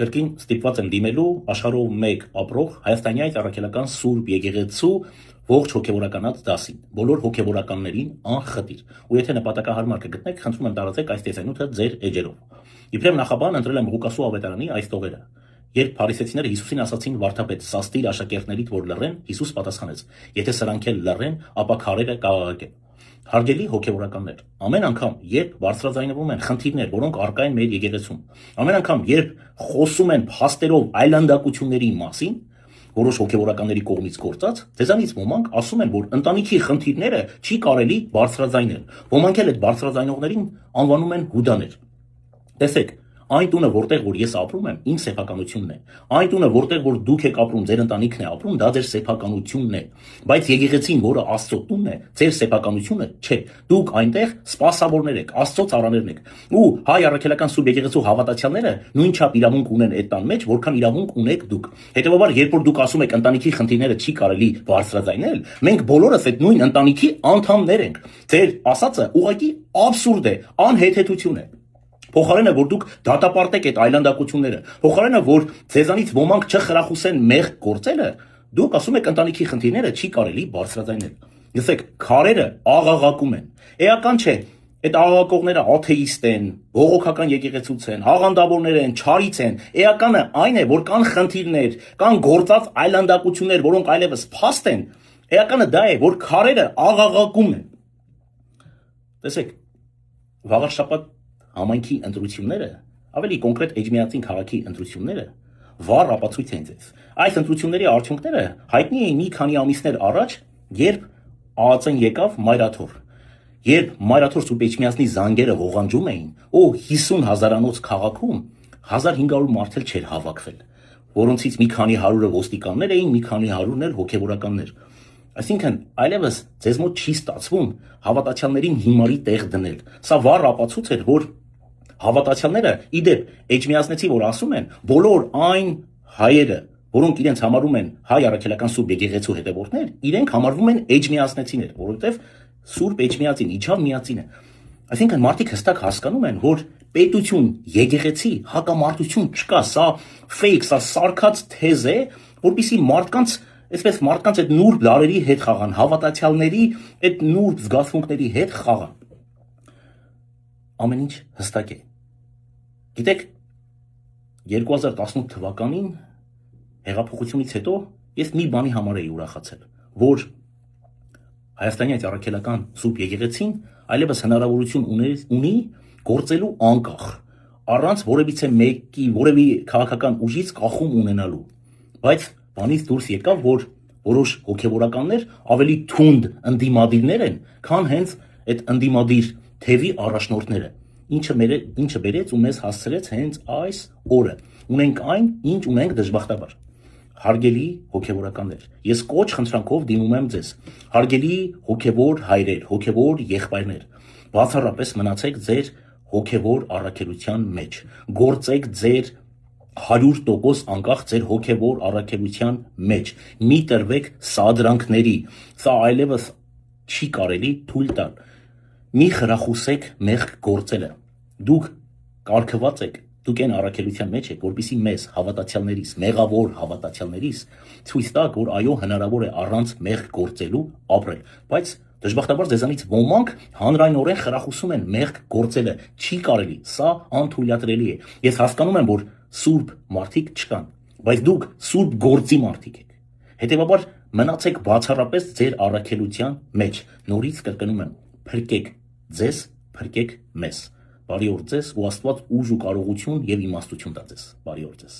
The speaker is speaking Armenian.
Կրկին ստիպված եմ դիմելու աշխարհով մեկ ապրող հայաստանյայց առաքելական Սուրբ Եկեղեցու ողջ հոգևորականած դասին, բոլոր հոգևորականներին անխտիր։ Ու եթե նպատակահարմար կգտնեք, խնդրում եմ տարածեք այս տեսանյութը ձեր էջերով։ Իբրև նախաբան ընտրել եմ Ղուկասու ավետարանի այս տողերը։ Երբ փարիսեցիները Հիսուսին ասացին վարդապետ, սաստիր աշակերտներիդ, որ լռեն, Հիսուս պատասխանեց. եթե սրանք էլ լռեն, ապա քարերը կաղաղակեն։ Հարգելի հոգևորականներ, ամեն անգամ, երբ բարձրաձայնվում են խնդիրներ, որոնք առկա են մեր եկեղեցում, ամեն անգամ, երբ խոսում են փաստերով այլանդակությունների մասին, որոշ հոգևորականների կողմից գործած, ձեզանից ոմանք ասում են, որ ընտանիքի խնդիրները չի կարելի բարձրաձայնել։ Ոմանք էլ այդ բարձրաձայնողներին անվանում են հուդաներ։ Տեսեք, այն տունը, որտեղ որ ես ապրում եմ, իմ սեփականությունն է։ Այն տունը, որտեղ որ դուք եք ապրում, ձեր ընտանիքն է ապրում, դա ձեր սեփականությունն է։ Բայց եկեղեցին, որը Աստծո տունն է, ձեր սեփականությունը չէ։ Դուք այնտեղ սպասավորներ եք, Աստծո ծառաներն եք։ Ու հայ առաքելական Սուրբ Եկեղեցու հավատացյալները նույնչափ իրավունք ունեն այդ տան մեջ, որքան իրավունք ունեք դուք։ Հետևաբար, երբ որ դուք ասում եք ընտանիքի խնդիրները չի կարելի բարձրաձայնել, մենք բոլորս այդ նույն ընտանիքի անդամներ ենք։ Ձեր ասածը ուղղակի աբսուրդ է, անհեթեթություն է։ Փոխարենը, որ դուք դատապարտեք այդ այլանդակությունները, փոխարենը, որ ձեզանից ոմանք չխրախուսեն մեղք գործելը, դուք ասում եք ընտանիքի խնդիրները չի կարելի բարձրաձայնել։ Լսեք, քարերը աղաղակում են։ Էական չէ, այդ աղաղակողները աթեիստ են, բողոքական եկեղեցուց են, հաղանդավորներ են, չարից են։ Էականը այն է, որ կան խնդիրներ, կան գործած այլանդակություններ, որոնք այլևս փաստ են։ Էականը դա է, որ քարերը աղաղակում են։ Տեսեք, վաղար շաբաթ համայնքի ընտրությունները, ավելի կոնկրետ Էջմիածին քաղաքի ընտրությունները վառ ապացույց են ձեզ։ Այս ընտրությունների արդյունքները հայտնի էին մի քանի ամիսներ առաջ, երբ ԱԱԾ-ն եկավ Մայրաթոր։ Երբ Մայրաթոր Սուրբ Էջմիածնի զանգերը ողանջում էին, ու 50 հազարանոց քաղաքում 1500 մարդ էլ չէր հավաքվել, որոնցից մի քանի հարյուրը ոստիկաններ էին, մի քանի հարյուրն էլ հոգևորականներ։ Այսինքն, այլևս ձեզ մոտ չի ստացվում հավատացյալներին հիմարի տեղ դնել։ Սա վառ ապացույց էր, որ հավատացյալները, իդեպ, Էջմիածնեցի, որ ասում են, բոլոր այն հայերը, որոնք իրենց համարում են հայ առաքելական Սուրբ Եկեղեցու հետևորդներ, իրենք համարվում են Էջմիածնեցիներ, որովհետև Սուրբ Էջմիածին իջավ միածին է։ Այսինքն, մարդիկ հստակ հասկանում են, որ պետություն, եկեղեցի, հակամարտություն չկա, սա ֆեյք, սա սարքած թեզ է, որպեսզի մարդկանց այսպես մարդկանց այդ նուրբ լարերի հետ խաղան, հավատացյալների այդ նուրբ զգացմունքների հետ խաղան։ Ամեն ինչ հստակ է։ Գիտեք, 2018 թվականին հեղափոխությունից հետո ես մի բանի համար էի ուրախացել, որ Հայաստանյաց առաքելական Սուրբ Եկեղեցին այլևս հնարավորություն ունի գործելու անկախ, առանց որևիցե մեկի, որևէ քաղաքական ուժից կախում ունենալու։ Բայց բանից դուրս եկավ, որ որոշ հոգևորականներ ավելի թունդ ընդդիմադիրներ են, քան հենց այդ ընդդիմադիր թևի առաջնորդները, ինչը բերեց ու մեզ հասցրեց հենց այս օրը։ Ունենք այն, ինչ ունենք դժբախտաբար։ Հարգելի հոգևորականներ, ես կոչ խնդրանքով դիմում եմ ձեզ։ Հարգելի հոգևոր հայրեր, հոգևոր եղբայրներ, բացառապես մնացեք ձեր հոգևոր առաքելության մեջ, գործեք ձեր 100% անկախ ձեր հոգևոր առաքելության մեջ, մի տրվեք սադրանքների, սա այլևս չի կարելի թույլ տալ, մի խրախուսեք մեղք գործելը, դուք կարգված եք, դուք այն առաքելության մեջ եք, որպեսզի մեզ հավատացյալներիս, մեղավոր հավատացյալներիս ցույց տաք, որ այո, հնարավոր է առանց մեղք գործելու ապրել, բայց դժբախտաբար ձեզանից ոմանք հանրայնորեն խրախուսում են մեղք գործելը, չի կարելի, սա անթույլատրելի է։ Ես հասկանում եմ, որ սուրբ մարդիկ չկան, բայց դուք սուրբ գործի մարդիկ եք։ Հետևաբար մնացեք բացառապես ձեր առաքելության մեջ։ Նորից կրկնում եմ, փրկեք ձեզ, փրկեք մեզ։ Բարի օր ձեզ ու Աստված ուժ ու կարողություն եւ իմաստություն տա ձեզ։ Բարի օր ձեզ։